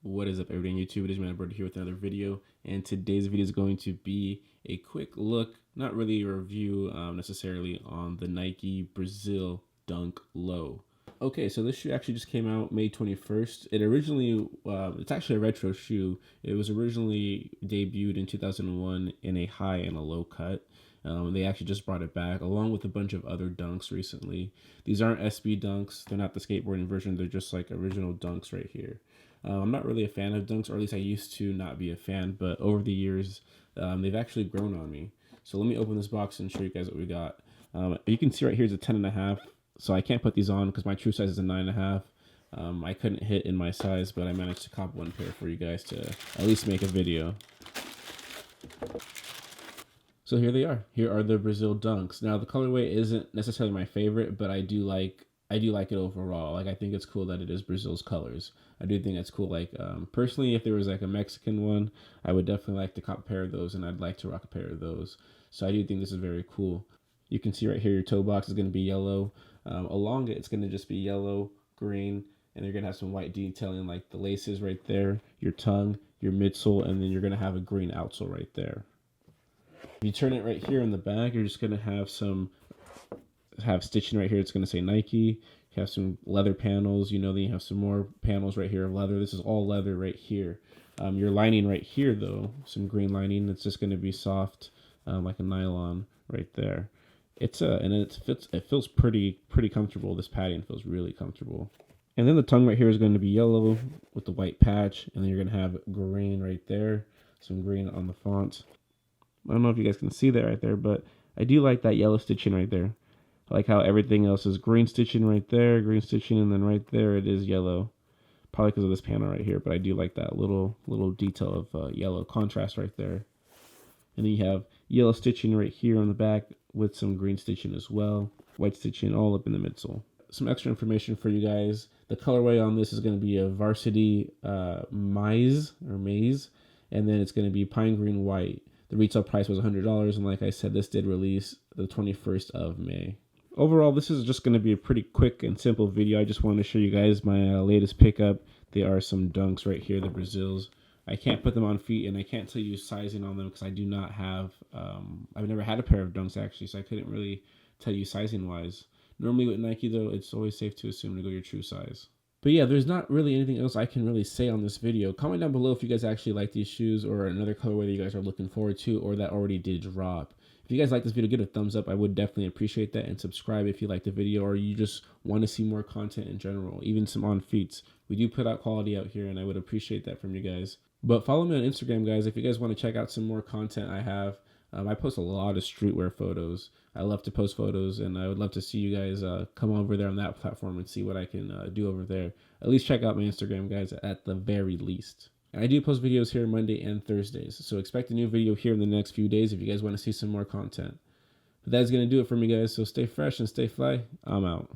What is up, everybody on YouTube? It is YoManAlberto here with another video, and today's video is going to be a quick look, not really a review necessarily, on the Nike Brazil Dunk Low. Okay, so this shoe actually just came out May 21st. It originally, it's actually a retro shoe. It was originally debuted in 2001 in a high and a low cut. They actually just brought it back along with a bunch of other dunks recently. These aren't SB dunks. They're not the skateboarding version. They're just like original dunks right here. I'm not really a fan of dunks, or at least I used to not be a fan, but over the years, they've actually grown on me. So let me open this box and show you guys what we got. You can see right here is a 10.5. So I can't put these on because my true size is a 9.5. I couldn't hit in my size, but I managed to cop one pair for you guys to at least make a video. So here they are. Here are the Brazil Dunks. Now the colorway isn't necessarily my favorite, but I do like it overall. Like, I think it's cool that it is Brazil's colors. I do think it's cool. Like, personally, if there was like a Mexican one, I would definitely like to cop a pair of those, and I'd like to rock a pair of those. So I do think this is very cool. You can see right here, your toe box is going to be yellow. Along it, it's going to just be yellow, green, and you're going to have some white detailing like the laces right there, your tongue, your midsole, and then you're going to have a green outsole right there. If you turn it right here in the back, you're just going to have stitching right here. It's going to say Nike. You have some leather panels, then you have some more panels right here of leather. This is all leather right here. Your lining right here, though, some green lining. It's just going to be soft, like a nylon right there. It feels pretty comfortable. This padding feels really comfortable. And then the tongue right here is going to be yellow with the white patch, and then you're going to have green right there, some green on the font. I don't know if you guys can see that right there, but I do like that yellow stitching right there. I like how everything else is green stitching right there, green stitching, and then right there it is yellow. Probably because of this panel right here, but I do like that little detail of yellow contrast right there. And then you have yellow stitching right here on the back with some green stitching as well. White stitching all up in the midsole. Some extra information for you guys. The colorway on this is going to be a varsity maize, and then it's going to be pine green white. The retail price was $100, and like I said, this did release the 21st of May. Overall, this is just going to be a pretty quick and simple video. I just wanted to show you guys my latest pickup. There are some dunks right here, the Brazils. I can't put them on feet, and I can't tell you sizing on them because I do not have, I've never had a pair of dunks actually, so I couldn't really tell you sizing wise. Normally with Nike though, it's always safe to assume to go your true size. But yeah, there's not really anything else I can really say on this video. Comment down below if you guys actually like these shoes or another colorway that you guys are looking forward to or that already did drop. If you guys like this video, give it a thumbs up. I would definitely appreciate that, and subscribe if you like the video or you just want to see more content in general, even some on feets. We do put out quality out here, and I would appreciate that from you guys. But follow me on Instagram, guys, if you guys want to check out some more content I have. I post a lot of streetwear photos. I love to post photos, and I would love to see you guys come over there on that platform and see what I can do over there. At least check out my Instagram, guys, at the very least. And I do post videos here Monday and Thursdays, so expect a new video here in the next few days if you guys want to see some more content. But that's going to do it for me, guys, so stay fresh and stay fly. I'm out.